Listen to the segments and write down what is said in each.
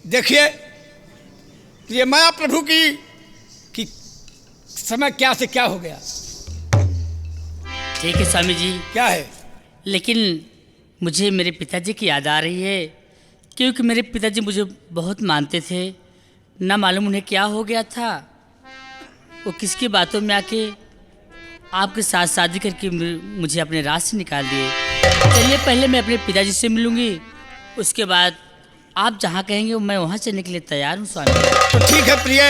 देखिए, ये माया प्रभु की समय क्या से क्या हो गया। ठीक है स्वामी जी। क्या है? लेकिन मुझे मेरे पिताजी की याद आ रही है, क्योंकि मेरे पिताजी मुझे बहुत मानते थे। ना मालूम उन्हें क्या हो गया था, वो किसकी बातों में आके आपके साथ शादी करके मुझे अपने राज से निकाल दिए। चलिए पहले मैं अपने पिताजी से मिलूंगी, उसके बाद आप जहाँ कहेंगे मैं वहाँ चलने के लिए तैयार हूँ स्वामी। तो ठीक है प्रिय,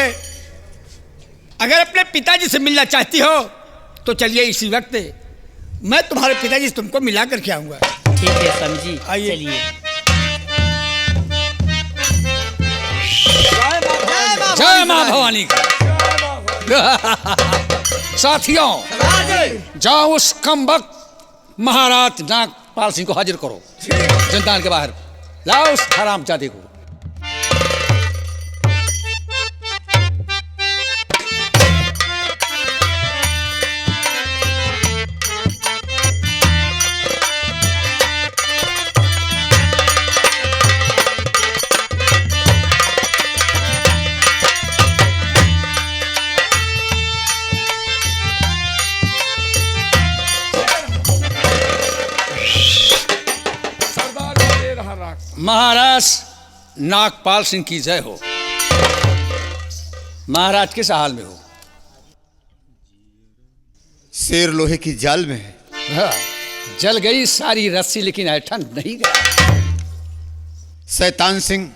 अगर अपने पिताजी से मिलना चाहती हो तो चलिए इसी वक्त मैं तुम्हारे पिताजी से तुमको मिला करके आऊँगा। ठीक है स्वामी जी, आइए। चलिए। जय मां भवानी की। साथियों, जाओ उस कमबख्त महाराज नागपाल सिंह को हाजिर करो जनतान के बाहर। लाओ उस हरामजादे को। महाराज नागपाल सिंह की जय हो। महाराज किस हाल में हो? शेर लोहे की जाल में है। हाँ, जल गई सारी रस्सी लेकिन ऐठन नहीं गया। शैतान सिंह,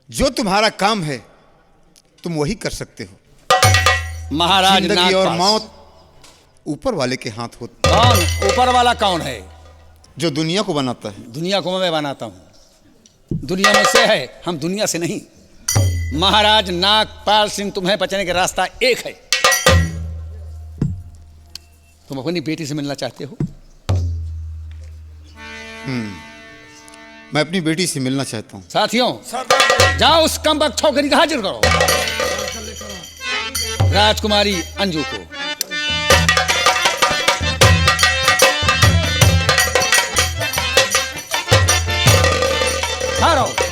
जो तुम्हारा काम है तुम वही कर सकते हो। महाराज जिंदगी और नागपाल मौत ऊपर वाले के हाथ होती। कौन ऊपर वाला कौन है? जो दुनिया को बनाता है। दुनिया को मैं बनाता हूं। दुनिया मुझसे है, हम दुनिया से नहीं। महाराज नागपाल सिंह, तुम्हें बचने का रास्ता एक है। तुम अपनी बेटी से मिलना चाहते हो? मैं अपनी बेटी से मिलना चाहता हूं। साथियों, जाओ उस कमबख्त छोकरी को हाजिर करो, राजकुमारी अंजू को।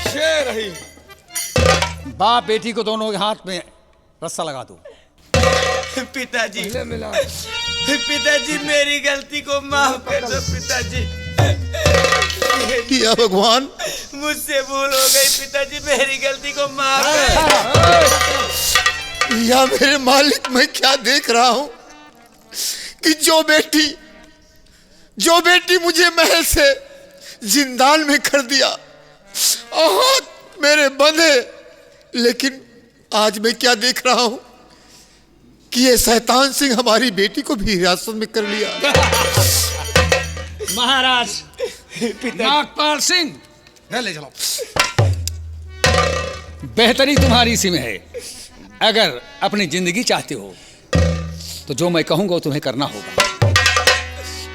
शेर ही। बाप बेटी को दोनों के हाथ में रस्सा लगा दो। पिताजी, पिताजी मेरी गलती को माफ कर दो पिताजी। या भगवान, मुझसे भूल हो गई पिताजी, मेरी गलती को माफ कर। या मेरे मालिक, मैं क्या देख रहा हूं कि जो बेटी मुझे महल से जिंदाल में कर दिया, हाथ मेरे बंधे, लेकिन आज मैं क्या देख रहा हूं कि ये शैतान सिंह हमारी बेटी को भी हिरासत में कर लिया। महाराज नागपाल सिंह, ले चलो। बेहतरी तुम्हारी इसी में है। अगर अपनी जिंदगी चाहते हो तो जो मैं कहूंगा वो तुम्हें करना होगा।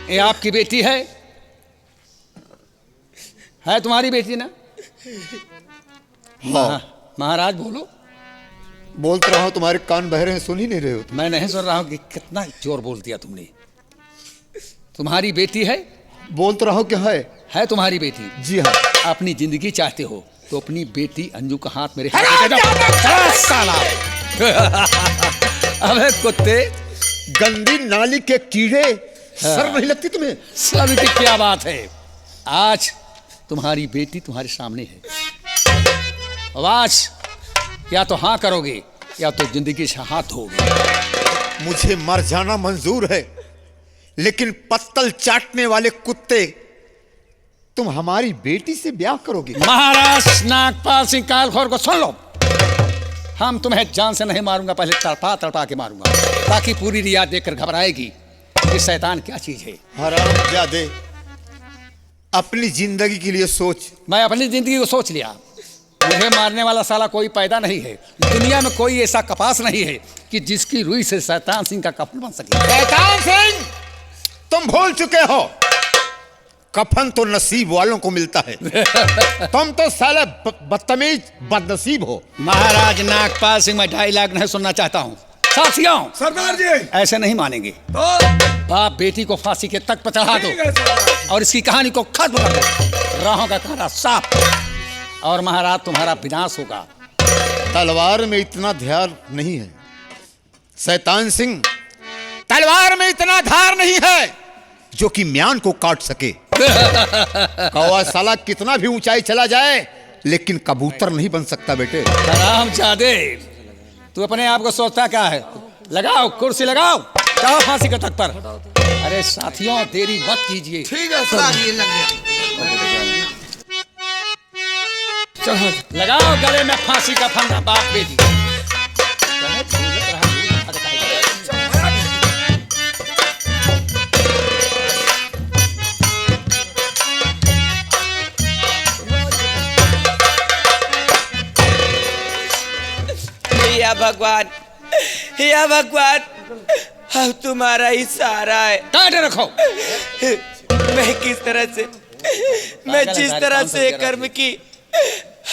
ये आपकी बेटी है तुम्हारी बेटी ना? हाँ। महाराज बोलो। बोल तो रहा हूं, तुम्हारे कान बह रहे हैं, सुन ही नहीं रहे हो। मैं नहीं सुन रहा हूं कि कितना जोर बोल दिया तुमने। तुम्हारी बेटी है? बोल तो रहा हूं, क्या है तुम्हारी बेटी? जी हाँ। अपनी जिंदगी चाहते हो तो अपनी बेटी अंजू का हाथ मेरे हाथ में दे दो। चला साला। अबे कुत्ते, गंदी नाली के कीड़े, शर्म नहीं लगती तुम्हें? सब की क्या बात है? आज तुम्हारी बेटी तुम्हारे सामने है। आवाज या तो हाँ करोगे या तो जिंदगी से हाथ धोगे। मुझे मर जाना मंजूर है, लेकिन पत्तल चाटने वाले कुत्ते, तुम हमारी बेटी से ब्याह करोगे? महाराज नागपाल सिंह कालखोर को सुन लो। हम तुम्हें जान से नहीं मारूंगा, पहले तड़पा तड़पा के मारूंगा, ताकि पूरी रियाद देखकर घबराएगी कि शैतान क्या चीज है। हरामजादे, अपनी जिंदगी के लिए सोच। मैं अपनी जिंदगी को सोच लिया। मुझे मारने वाला साला कोई पैदा नहीं है। दुनिया में कोई ऐसा कपास नहीं है कि जिसकी रुई से शैतान सिंह का कफन बन सके। शैतान सिंह, तुम भूल चुके हो, कफन तो नसीब वालों को मिलता है। तुम तो साले बदतमीज बदनसीब हो। महाराज नागपाल सिंह, मैं डायलॉग नहीं सुनना चाहता हूँ। साथियों, सरदार जी, ऐसे नहीं मानेंगे। बाप बेटी को फांसी के तख्त पर चढ़ा दो और इसकी कहानी को खत्म कर दो। राहों का कारा साफ। और महाराज तुम्हारा विनाश होगा। तलवार में इतना ध्यान नहीं है शैतान सिंह, तलवार में इतना धार नहीं है जो कि म्यान को काट सके। कौवा साला कितना भी ऊंचाई चला जाए लेकिन कबूतर नहीं बन सकता बेटे। हरामजादे, तू अपने आप को सोचता क्या है? लगाओ कुर्सी लगाओ, जाओ फांसी के तख्त पर। अरे साथियों देरी मत कीजिए। ठीक है सर, ये लग गया। लगाओ गले में फांसी का फंदा बाप बेटी। या भगवान, या भगवान, अब तुम्हारा ही सहारा है। काट रखो। मैं किस तरह से, मैं जिस तरह से कर्म की,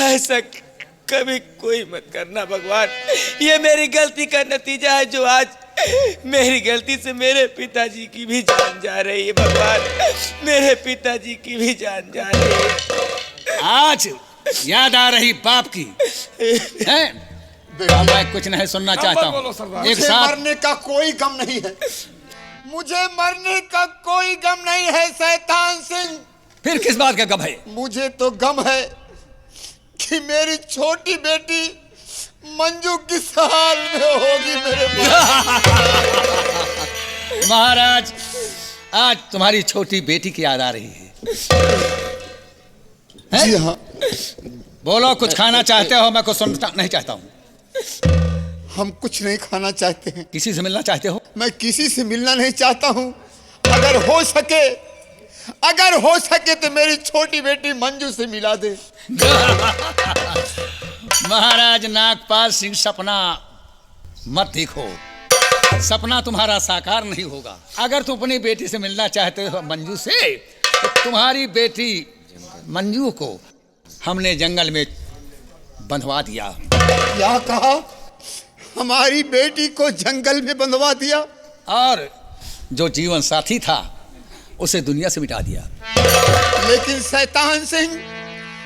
ऐसा कभी कोई मत करना भगवान। ये मेरी गलती का नतीजा है जो आज मेरी गलती से मेरे पिताजी की भी जान जा रही है भगवान। मेरे पिताजी की भी जान जा रही है। आज याद आ रही बाप की है? मैं कुछ नहीं सुनना चाहता हूँ। एक मुझे साथ मरने का कोई गम नहीं है, मुझे मरने का कोई गम नहीं है शैतान सिंह। फिर किस बात का गम है? मुझे तो गम है कि मेरी छोटी बेटी मंजू किस हाल में होगी मेरे महाराज, आज तुम्हारी छोटी बेटी की याद आ रही है? जी हाँ। बोलो, कुछ खाना चाहते हो? मैं कुछ सुनना नहीं चाहता हूँ। हम कुछ नहीं खाना चाहते हैं। किसी से मिलना चाहते हो? मैं किसी से मिलना नहीं चाहता हूँ। अगर हो सके तो मेरी छोटी बेटी मंजू से मिला दे। महाराज नागपाल सिंह, सपना मत देखो। सपना तुम्हारा साकार नहीं होगा। अगर तुम अपनी बेटी से मिलना चाहते हो मंजू से, तो तुम्हारी बेटी मंजू को हमने जंगल में बंधवा दिया। क्या कहा? हमारी बेटी को जंगल में बंधवा दिया? और जो जीवन साथी था उसे दुनिया से मिटा दिया। लेकिन शैतान सिंह,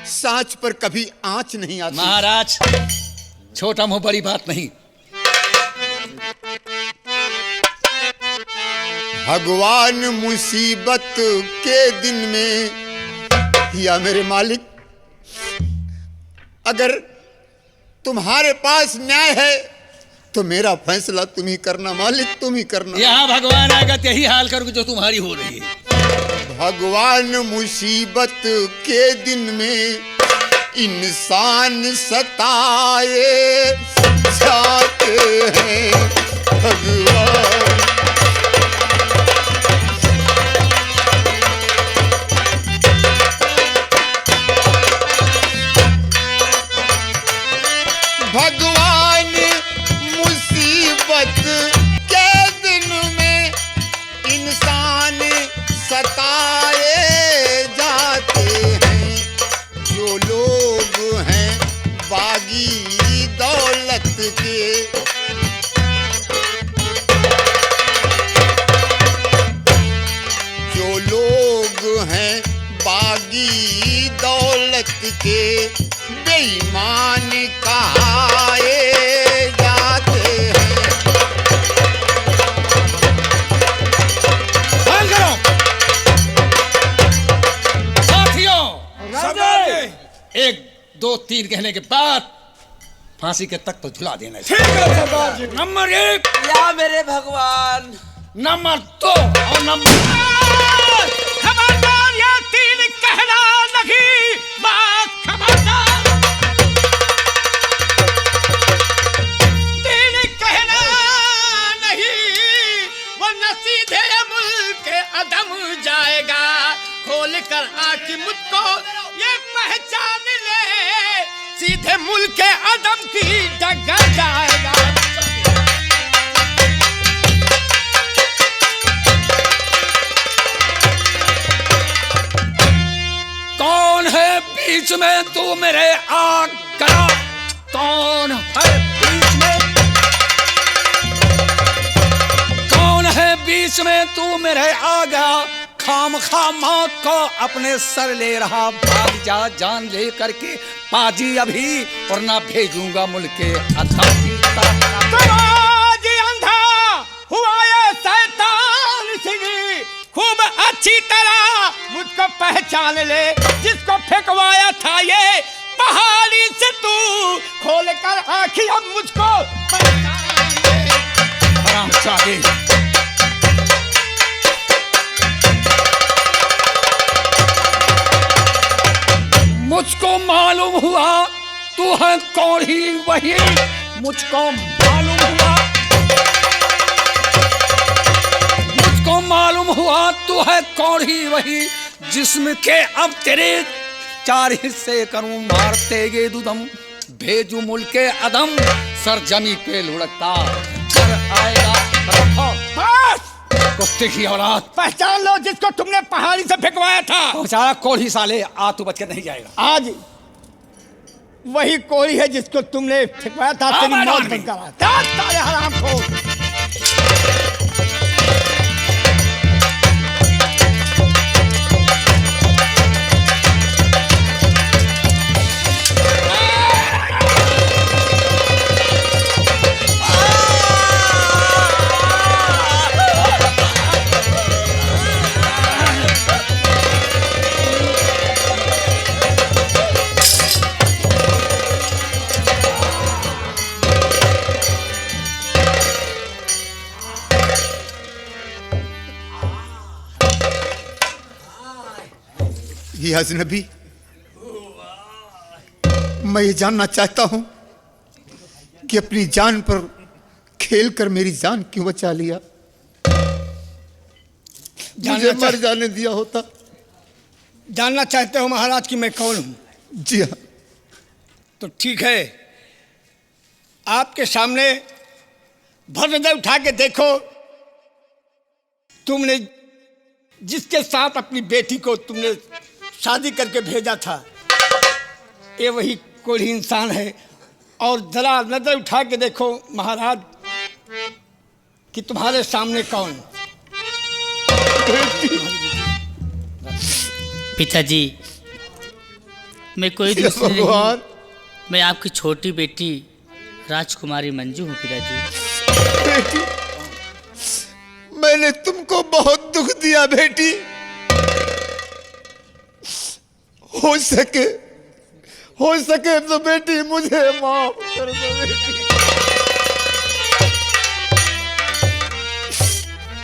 सांच पर कभी आंच नहीं आती। महाराज, छोटा मुंह बड़ी बात नहीं। भगवान मुसीबत के दिन में, या मेरे मालिक, अगर तुम्हारे पास न्याय है तो मेरा फैसला तुम ही करना मालिक, तुम ही करना। यहाँ भगवान आएगा तो यही हाल करोगे जो तुम्हारी हो रही है। भगवान मुसीबत के दिन में इंसान सताए जाते हैं। भगवान भगवान मुसीबत के दिन में इंसान सताए जाते हैं। जो लोग हैं बागी दौलत के, जो लोग हैं बागी दौलत के, बेईमान कहाए जाते हैं। बंद करो साथियों। एक दो तीन कहने के बाद फांसी के तख्त तो झुला देना। नंबर 1, या मेरे भगवान। नंबर 2 और नंबर खबरदार, या 3 कहना नहीं, बात खबरदार। 3 कहना नहीं, वरना सीधे मुल्क के अदम जाएगा। खोल कर आंखें मुझको ये पहचान ले, सीधे मुल्क के अदम की डगर जाएगा। कौन है बीच में तू मेरे आग करा? कौन है बीच में? कौन है बीच में तू मेरे आगा? खाम खा मौत को अपने सर ले रहा, भाग जा जान ले करके पाजी अभी, वरना भेजूंगा मुल्क के अधम की तरफ। तो आज अंधा हुआ ये शैतान सिंह, खूब अच्छी तरह मुझको पहचान ले, जिसको फेंकवाया था ये पहाड़ी से तू, खोल कर आंखें अब मुझको पहचान ले। हरामजादे, मुझको मालूम हुआ तू है कौन ही वही, मुझको मालूम हुआ, मुझको मालूम हुआ तू है कौन ही वही, जिस्म के अब तेरे 4 हिस्से करूं मारते गे दुदम, भेजू मुल्क के अदम, सर जमी पे लुढ़कता कर आएगा रखो। बस कुत्ते की औलाद, पहचान लो जिसको तुमने पहाड़ी से फेंकवाया था। बेचारा कौन ही साले, आ तू बच के नहीं जाएगा। आज वही कोई है जिसको तुमने फेंकवाया था, तेरी मैदान मौत में। बनकर आया। जा साले हराम को। ये अजनबी, मैं ये जानना चाहता हूं कि अपनी जान पर खेल कर मेरी जान क्यों बचा लिया। मुझे मर जाने दिया होता। जानना चाहते हो महाराज कि मैं कौन हूं? जी हाँ। तो ठीक है, आपके सामने भर नजर उठा के देखो, तुमने जिसके साथ अपनी बेटी को तुमने शादी करके भेजा था, ये वही कोई इंसान है। और जरा नजर उठा के देखो महाराज कि तुम्हारे सामने कौन। पिताजी, मैं कोई दूसरी नहीं, भगवान, मैं आपकी छोटी बेटी राजकुमारी मंजू हूँ पिताजी। बेटी, मैंने तुमको बहुत दुख दिया बेटी। हो सके तो बेटी मुझे माफ कर दो बेटी।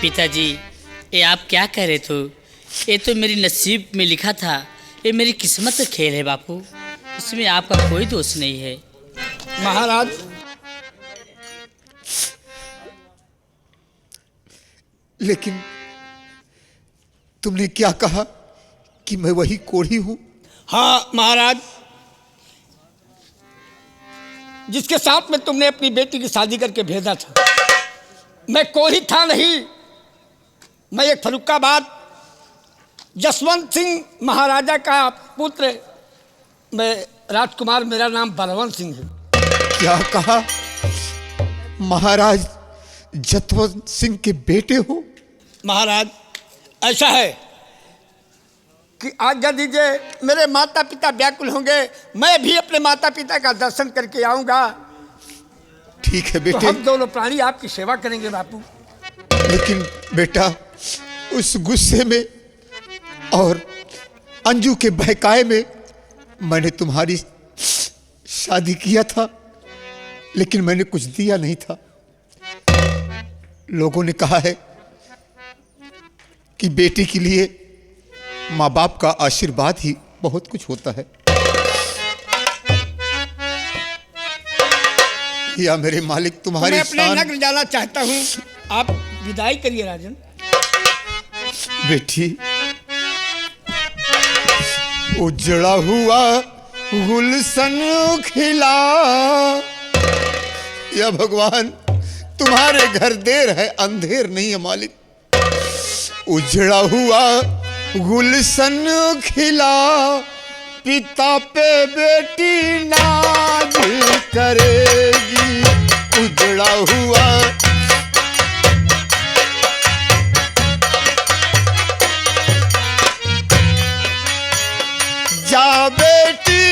पिताजी, ये आप क्या कह रहे थे? ये तो मेरी नसीब में लिखा था, ये मेरी किस्मत का खेल है बापू, इसमें आपका कोई दोष नहीं है। महाराज, लेकिन तुमने क्या कहा कि मैं वही कोढ़ी हूं? हाँ महाराज, जिसके साथ में तुमने अपनी बेटी की शादी करके भेजा था, मैं कोई था नहीं। मैं एक फर्रुखाबाद जसवंत सिंह महाराजा का पुत्र, मैं राजकुमार, मेरा नाम बलवंत सिंह है। क्या कहा? महाराज जसवंत सिंह के बेटे हो? महाराज, ऐसा है कि आज्ञा दीजिए, मेरे माता पिता व्याकुल होंगे, मैं भी अपने माता पिता का दर्शन करके आऊंगा। ठीक है तो बेटे, हम दोनों प्राणी आपकी सेवा करेंगे बापू। लेकिन बेटा, उस गुस्से में और अंजू के बहकाए में मैंने तुम्हारी शादी किया था, लेकिन मैंने कुछ दिया नहीं था। लोगों ने कहा है कि बेटी के लिए माँ बाप का आशीर्वाद ही बहुत कुछ होता है। या मेरे मालिक, तुम्हारी मैं अपने शान। नगर जाना चाहता हूँ, आप विदाई करिए राजन। बेटी, उजड़ा हुआ गुलशन खिला, या भगवान तुम्हारे घर देर है अंधेर नहीं है मालिक। उजड़ा हुआ गुलशन खिला, पिता पे बेटी नाज करेगी। उजड़ा हुआ जा बेटी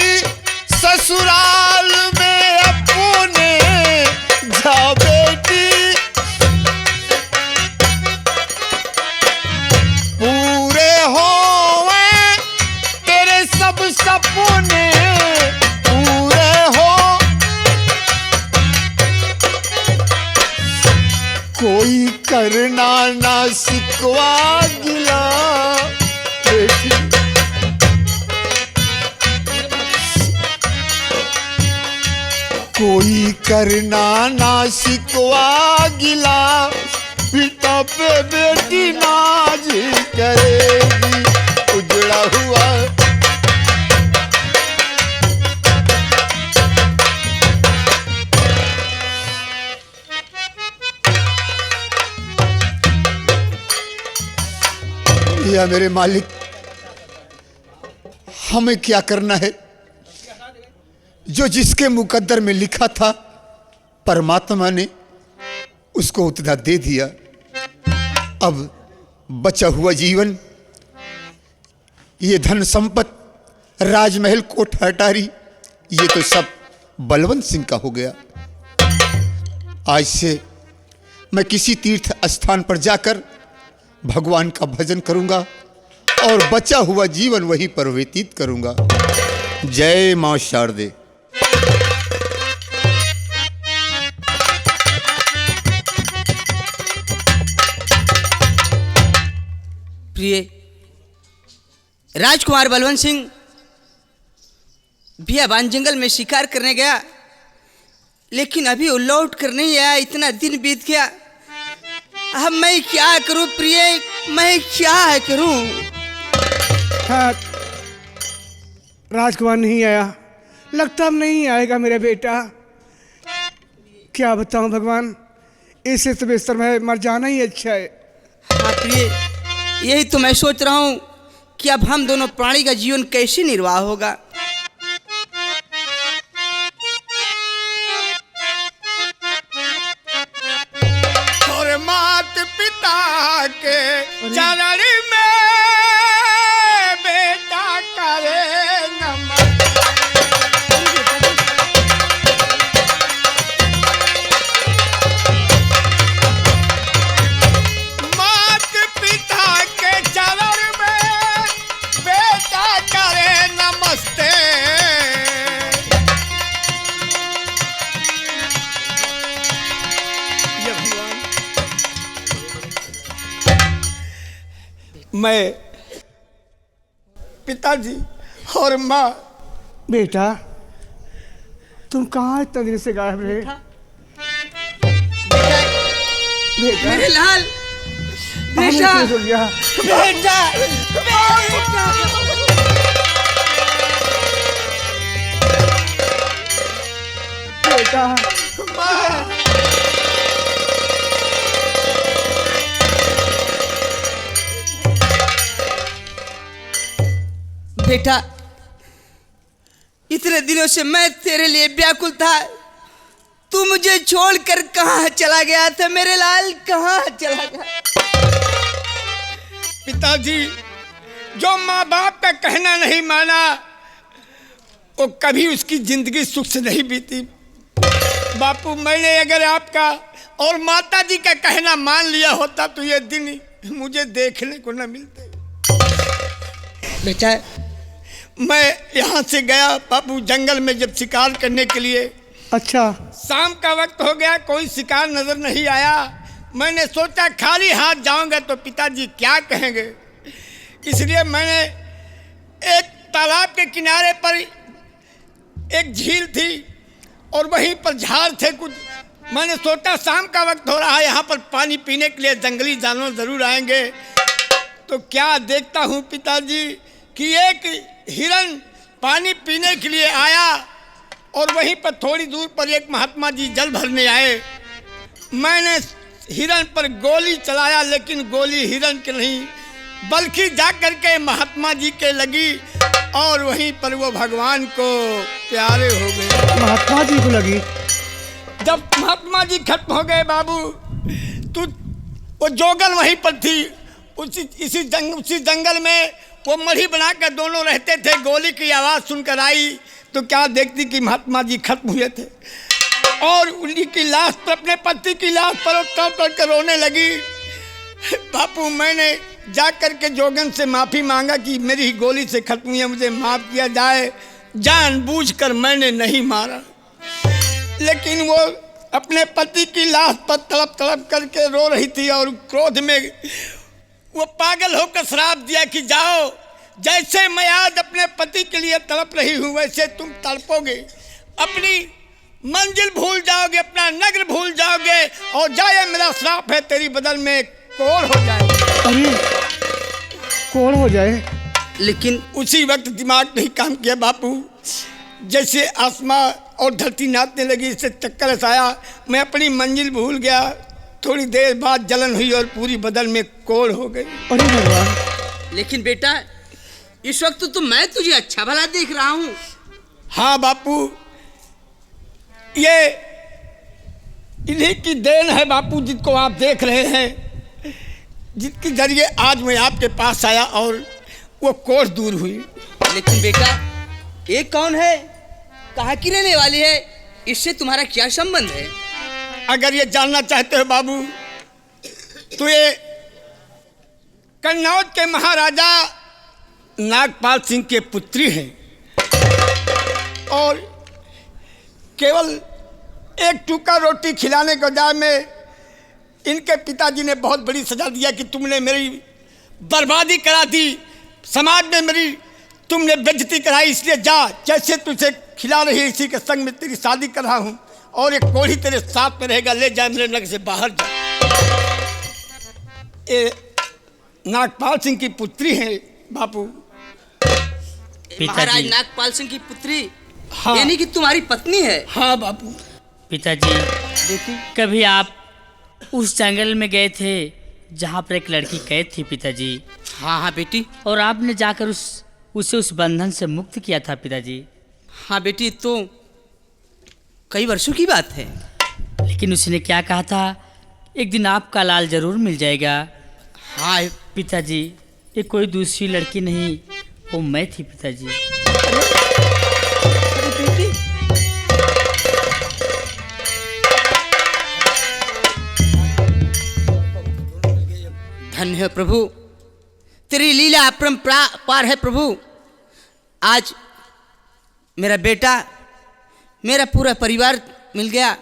करना ना शिकवा गिला बेटी, कोई करना ना शिकवा गिला, पिता पे बेटी नाज करेगी, उजड़ा हुआ या मेरे मालिक, हमें क्या करना है? जो जिसके मुकद्दर में लिखा था परमात्मा ने उसको उतना दे दिया। अब बचा हुआ जीवन, ये धन संपत्ति, राजमहल, कोठ अटारी, ये तो सब बलवंत सिंह का हो गया। आज से मैं किसी तीर्थ स्थान पर जाकर भगवान का भजन करूंगा और बचा हुआ जीवन वहीं पर व्यतीत करूंगा। जय मां शारदे। प्रिय राजकुमार बलवंत सिंह बियाबान जंगल में शिकार करने गया, लेकिन अभी वो लौट कर नहीं आया। इतना दिन बीत गया, अब मैं क्या करूं प्रिय, मैं क्या करूं? हाँ, राजकुमार नहीं आया, लगता अब नहीं आएगा मेरा बेटा। क्या बताऊं भगवान, इससे तो बेहतर मैं मर जाना ही अच्छा है। हाँ प्रिय, यही तो मैं सोच रहा हूं कि अब हम दोनों प्राणी का जीवन कैसे निर्वाह होगा। और मात पिता के चरण में बेटा करे नमन। मात पिता के चरण में बेटा करे नमस्ते। ये भगवान, मैं, पिताजी और माँ, बेटा तुम कहाँ इतना दिन से गायब रहे? बेटा मेरे लाल, हमने बेटा, क्यों भूल गया? बेटा, बेटा बेटा, इतने दिनों से मैं तेरे लिए व्याकुल था, तू मुझे छोड़कर कहाँ चला गया था मेरे लाल, कहाँ चला गया? पिताजी जो माँ बाप का कहना नहीं माना, वो कभी उसकी जिंदगी सुख से नहीं बीती। बापू, मैंने अगर आपका और माता जी का कहना मान लिया होता तो ये दिन मुझे देखने को न मिलते। बेटा, मैं यहाँ से गया बापू जंगल में जब शिकार करने के लिए। अच्छा, शाम का वक्त हो गया, कोई शिकार नजर नहीं आया। मैंने सोचा खाली हाथ जाऊंगा तो पिताजी क्या कहेंगे, इसलिए मैंने एक तालाब के किनारे पर एक झील थी और वहीं पर झाड़ थे कुछ। मैंने सोचा शाम का वक्त हो रहा है, यहाँ पर पानी पीने के लिए जंगली जानवर जरूर आएंगे। तो क्या देखता हूँ पिताजी कि एक हिरन पानी पीने के लिए आया और वहीं पर थोड़ी दूर पर एक महात्मा जी जल भरने आए। मैंने हिरन पर गोली चलाया, लेकिन गोली हिरन के नहीं बल्कि जा करके महात्मा जी के लगी और वहीं पर वो भगवान को प्यारे हो गए। महात्मा जी को लगी? जब महात्मा जी खत्म हो गए बाबू, तो वो जोगन वहीं पर थी। उसी जंगल में वो मढ़ी बनाकर दोनों रहते थे। गोली की आवाज़ सुनकर आई तो क्या देखती कि महात्मा जी खत्म हुए थे और उन्हीं की लाश पर, अपने पति की लाश पर तड़प कर रोने लगी। बापू, मैंने जा कर के जोगन से माफ़ी मांगा कि मेरी गोली से खत्म हुई है, मुझे माफ़ किया जाए। जानबूझकर मैंने नहीं मारा, लेकिन वो अपने पति की लाश पर तड़प तड़प करके रो रही थी और क्रोध में वो पागल होकर श्राप दिया कि जाओ, जैसे मैं आज अपने पति के लिए तड़प रही हूँ वैसे तुम तड़पोगे, अपनी मंजिल भूल जाओगे, अपना नगर भूल जाओगे और जाए मेरा श्राप है तेरी बदल में कोढ़ हो जाए। अरे कौन हो जाए? लेकिन उसी वक्त दिमाग नहीं काम किया बापू, जैसे आसमां और धरती नाचने लगी, इससे चक्कर ऐसा आया, मैं अपनी मंजिल भूल गया। थोड़ी देर बाद जलन हुई और पूरी बदन में कोढ़ हो गई। अरे भगवान! लेकिन बेटा इस वक्त तो मैं तुझे अच्छा भला देख रहा हूँ। हाँ बापू, ये इन्हीं की देन है बापू, जिनको आप देख रहे हैं, जिसके जरिए आज मैं आपके पास आया और वो कोढ़ दूर हुई। लेकिन बेटा ये कौन है, कहाँ की रहने वाली है, इससे तुम्हारा क्या संबंध है? अगर ये जानना चाहते हो बाबू तो ये कन्नौज के महाराजा नागपाल सिंह के पुत्री हैं और केवल एक टुकड़ा रोटी खिलाने के बजाय में इनके पिताजी ने बहुत बड़ी सजा दिया कि तुमने मेरी बर्बादी करा दी, समाज में मेरी तुमने बेइज्जती कराई, इसलिए जा, जैसे तुझे खिला रही है इसी के संग में तेरी शादी कर रहा हूँ और एक कोढ़ी तेरे साथ में रहेगा, ले जा मेरे नगर से बाहर जा। ये नागपाल सिंह की पुत्री है बापू। महाराज नागपाल सिंह की पुत्री? हाँ। यानी कि तुम्हारी पत्नी है? हाँ बापू। पिताजी बेटी कभी आप उस जंगल में गए थे जहाँ पर एक लड़की कैद थी पिताजी? हाँ हाँ बेटी। और आपने जाकर उसे उस बंधन से मुक्त किया था पिताजी? हाँ बेटी, तो कई वर्षों की बात है। लेकिन उसने क्या कहा था, एक दिन आपका लाल जरूर मिल जाएगा। हाँ पिताजी ये कोई दूसरी लड़की नहीं, वो मैं थी पिताजी। अरे बेटी, धन्य है प्रभु, तेरी लीला अपरंपार है प्रभु। आज मेरा बेटा, मेरा पूरा परिवार मिल गया,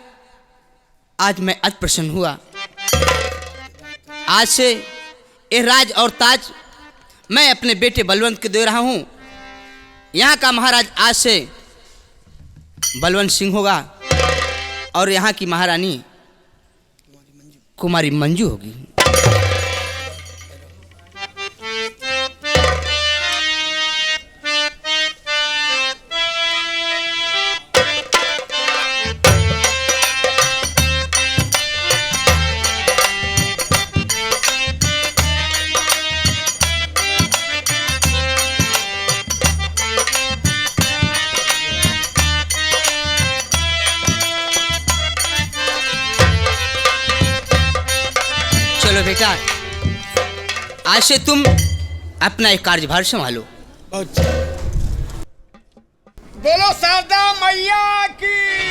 आज मैं अति प्रसन्न हुआ। आज से ये राज और ताज मैं अपने बेटे बलवंत को दे रहा हूँ। यहाँ का महाराज आज से बलवंत सिंह होगा और यहाँ की महारानी कुमारी मंजू होगी। चलो बेटा, आज से तुम अपना एक कार्यभार संभालो। बोलो शारदा मैया की।